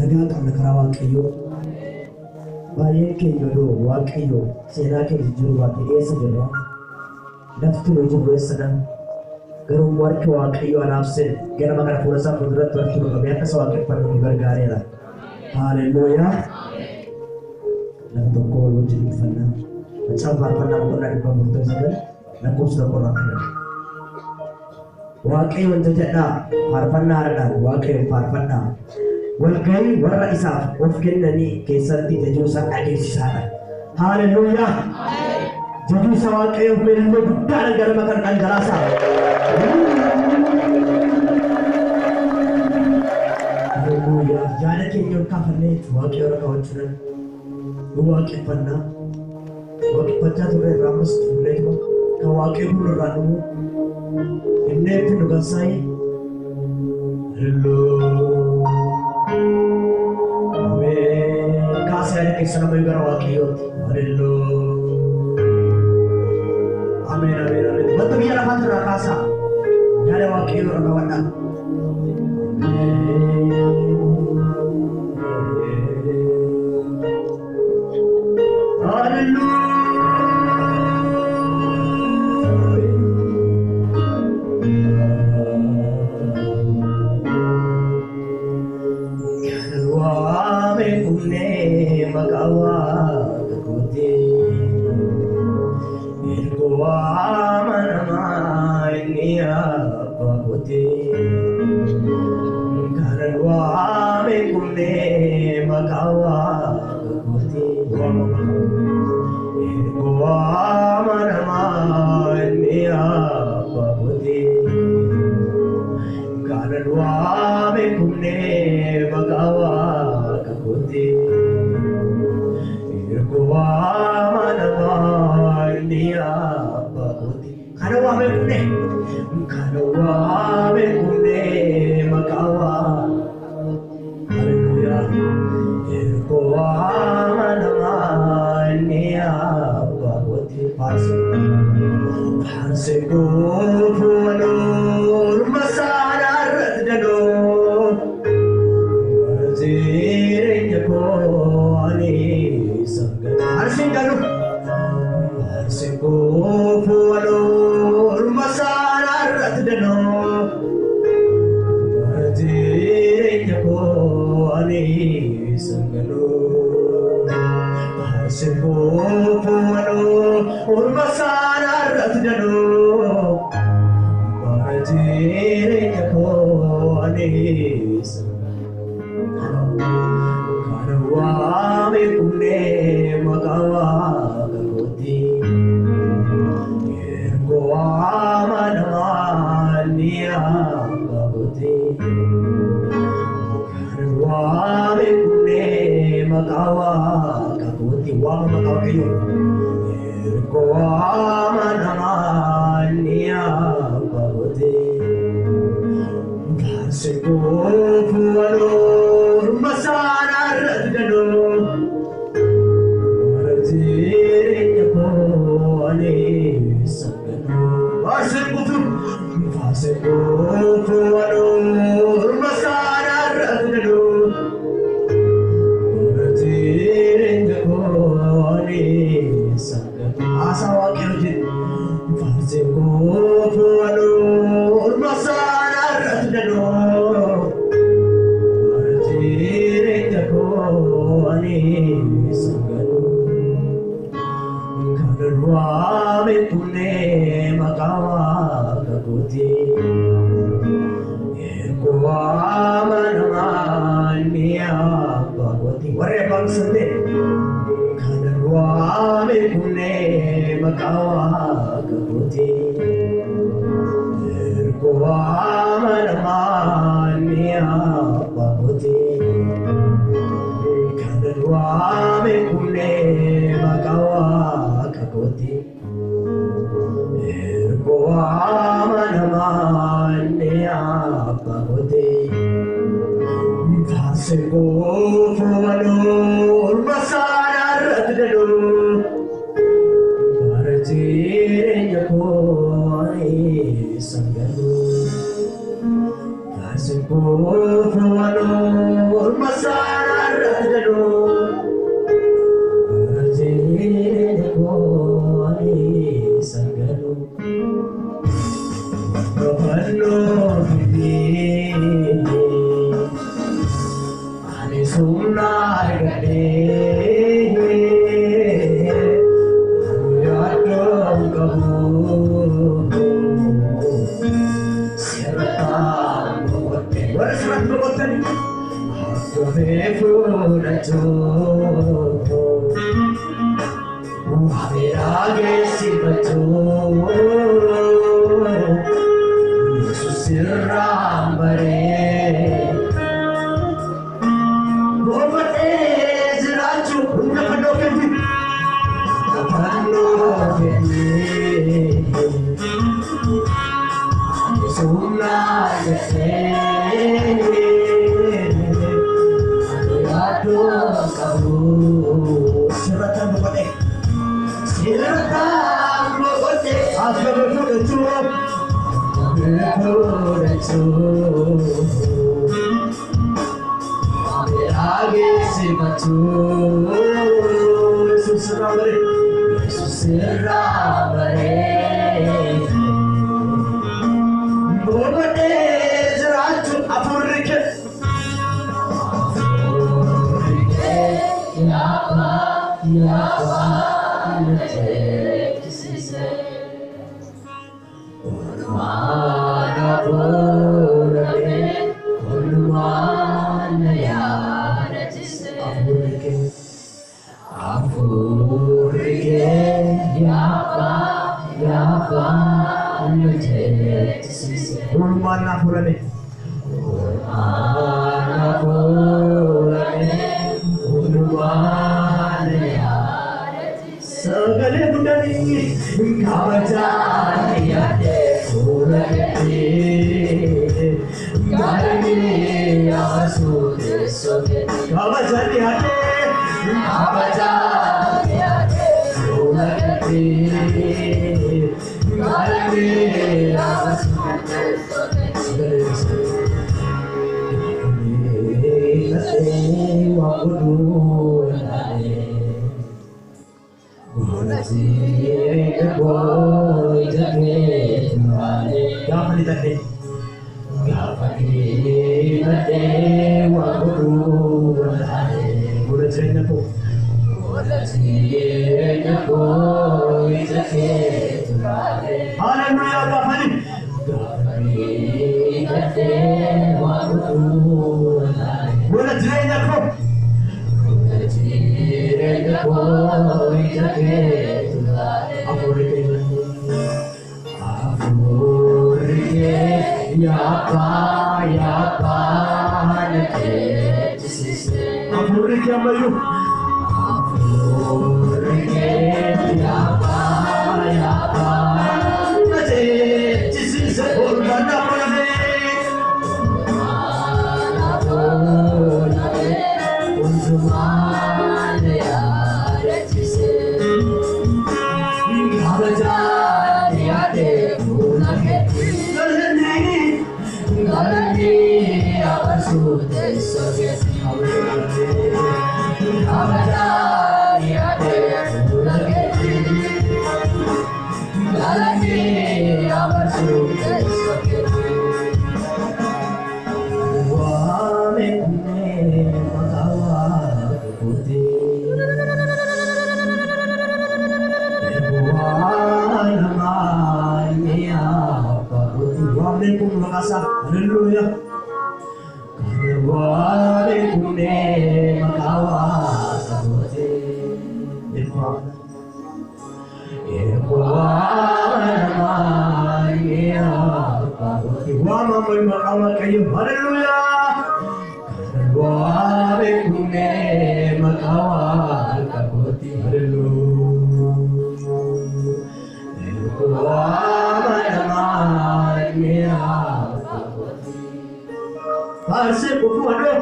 نجاك من كراوان كيو باين كيو واقيو سينا كيجرو باتي سجرا دفتو نجرو سدان garuu warqi waaqayyo anaafsin gara magara fuula isaa fuulduratti warqi qabee akka isa waaqeffannu nu gargaareera. Haalelooyaa. Nama tokko wal wajjin uffannaa. Macaan faarfannaa boqonnaa 409 lakkoofsa tokkorraa ka'e. Waaqayyo wanta jedhaa faarfannaa haradhaan waaqayyo faarfannaa. Walgahii warra isaaf of kennanii keessatti tajaajila dhageessisaadha. Haalelooyaa. Jadi sawal kayo meron gudda gara makan dhangalasa. Haleluya. Jana kenyo kafanne waqi ora kawachunan. Waqi panna. Waqi pacha ture ramas ture ko. Ka waqi bulu ranu. Inne pinu gasai. Hello. Amen. Kasaya kisana mai gara waqi yot. Hello. Amin, amin, amin. Betul biar apa tu rakasa? Ada wakil orang kawan. Haleluya. Kalau mengunne magawa kekuti. Manamainia Bahuti Karanwa Mekune Magawa Bahuti Irgoa Manamainia Bahuti Karanwa Mekune Magawa Bahuti Irgoa Manamainia Kalau ame kune makawa, haleluya. Erko amanamania bhagwati panse ko phulor masara ratdano bazire ko ani sangat arsin kalu panse ko phulor masara ratdano bazire ko ani sangalo panse ko phulor masara ratdano bazire ko ani Karawa me kune magawa goti Ergo amanamania goti Karawa me kune magawa goti Wama magawa kayo Ergo amanamania goti Seko fualo masana radgano marjire ko ane sagano seko fualo masana radgano marjire ko ane sagano asa wakil seko fualo masana radgano Kalwa me kune magawa goti Erko amanamania bhagwati Warre bang sande Kalwa me kune magawa goti Erko amanamania bhagwati Kalwa me kune magawa goti Ergo amanamania bhagwati Vaseko fualo masana radgano marjire ko ai sangano Vaseko fualo masana sumna gade yadom kabu sirata bote warasrat boten hafe funacho Amirage sibacho Yesus sirambare Bobate zirachu unakado kendi Kapano kendi Yesuna yese Amirado kabu Siratan bobate Siratan bote asal betul betul Amirage sibacho Yesus sirambare bote zirachu apurike ya Segala benda ini kau jadi ada surati, kali ini apa sudah sudah kau jadi ada surati, kali ini apa sudah Parse kufuado